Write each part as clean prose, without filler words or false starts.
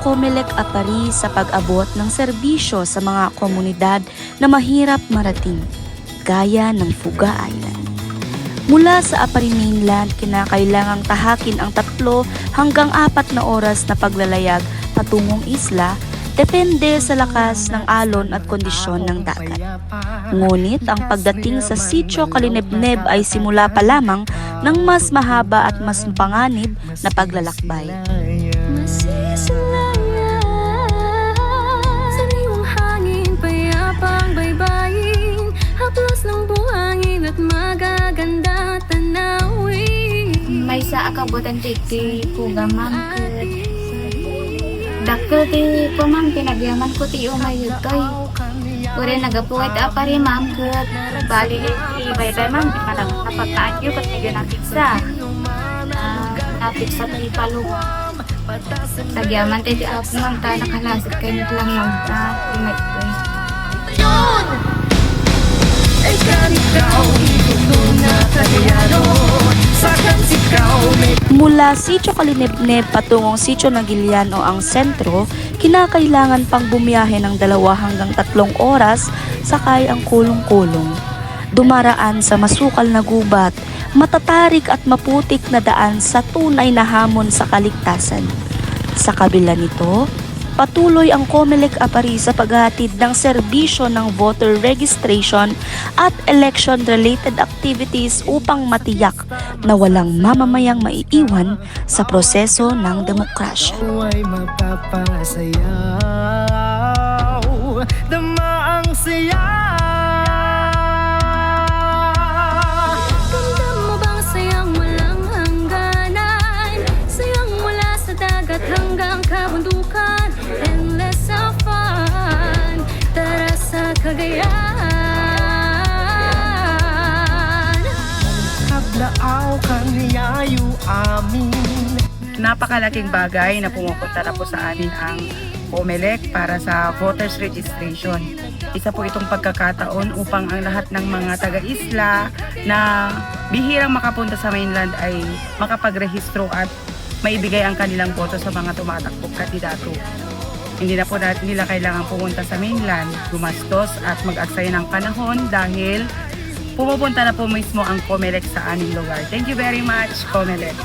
Comelec Apari sa pag-abot ng serbisyo sa mga komunidad na mahirap marating, gaya ng Fuga Island. Mula sa Apari Mainland, kinakailangang tahakin ang 3 hanggang 4 na oras na paglalayag patungong isla, depende sa lakas ng alon at kondisyon ng dagat. Ngunit ang pagdating sa Sitio Kalinebneb ay simula pa lamang ng mas mahaba at mas panganib na paglalakbay. Sariwang hangin, payapang baybayin, haplos ng buhangin at magaganda tanawin. May sa akabutan titi Fuga ma'am kat dakto ti po ma'am pinagyaman ko ti umayod koy uri nagapuwit apari ma'am kat bali ibay-bay ma'am napagkaan yun kat medyo napiksa napiksa ti palo tagyaman ti ako ma'am ta nakalasit kayo lang yung imay koy Mula Sitio Kalinebneb patungong Sitio Nagiliano ang sentro, kinakailangan pang bumiyahe ng 2 hanggang 3 oras sakay ang kulong-kulong. Dumaraan sa masukal na gubat, matatarik at maputik na daan sa tunay na hamon sa kaligtasan. Sa kabila nito, patuloy ang Comelec Apari sa paghahatid ng serbisyo ng voter registration at election-related activities upang matiyak na walang mamamayang maiiwan sa proseso ng demokrasya. Ay mapapasayaw, dama ang saya. Ramdam mo bang sayang walang hangganan? Sayang mula sa dagat hanggang kabundukan, endless ang fun. Tara sa Cagayan, Kablaaw kaniyayo amin. Napakalaking bagay na pumupunta na po sa amin ang Comelec para sa voters registration. Isa po itong pagkakataon upang ang lahat ng mga taga-isla na bihirang makapunta sa mainland ay makapagrehistro at maibigay ang kanilang boto sa mga tumatakbong kandidato. Hindi na po nila kailangan pumunta sa mainland, gumastos at mag-aksaya ng panahon dahil pumupunta na po mismo ang Comelec sa aming lugar. Thank you very much, Comelec.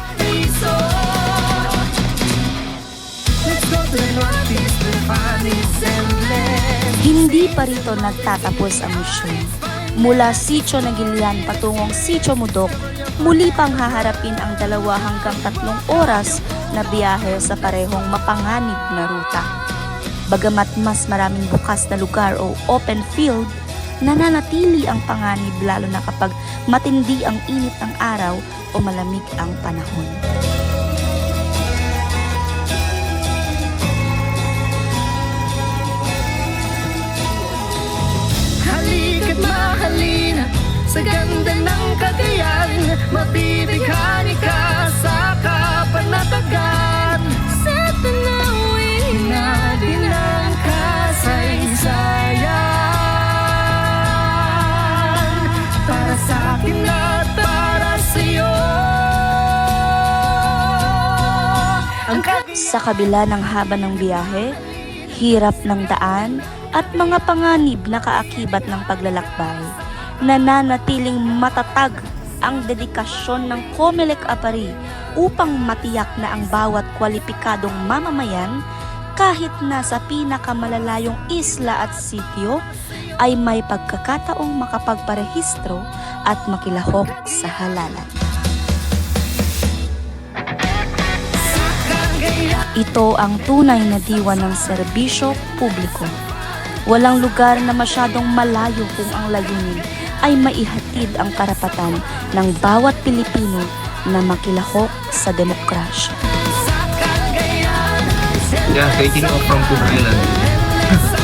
Hindi pa rito nagtatapos ang misyon. Mula Sitio Nagilian patungong Sitio Mudok, muli pang haharapin ang 2 hanggang 3 oras na biyahe sa parehong mapanganib na ruta. Bagamat mas maraming bukas na lugar o open field, nananatili ang panganib lalo na kapag matindi ang init ng araw o malamig ang panahon. Halika't mahalin sa ganda ng Cagayan, mabibighani ka sa kapanatagan. sa tanawin Natin ang kasaysayan, para sa akin at para sa'yo. Sa kabila ng haba ng biyahe, hirap ng daan at mga panganib na kaakibat ng paglalakbay, nananatiling matatag ang dedikasyon ng Comelec Apari upang matiyak na ang bawat kwalipikadong mamamayan kahit nasa pinakamalalayong isla at sitio ay may pagkakataong makapagparehistro at makilahok sa halalan. Ito ang tunay na diwa ng serbisyo publiko. Walang lugar na masyadong malayo kung ang layunin ay maihatid ang karapatan ng bawat Pilipino na makilahok sa demokrasya. Yeah, taking off from Cook Island.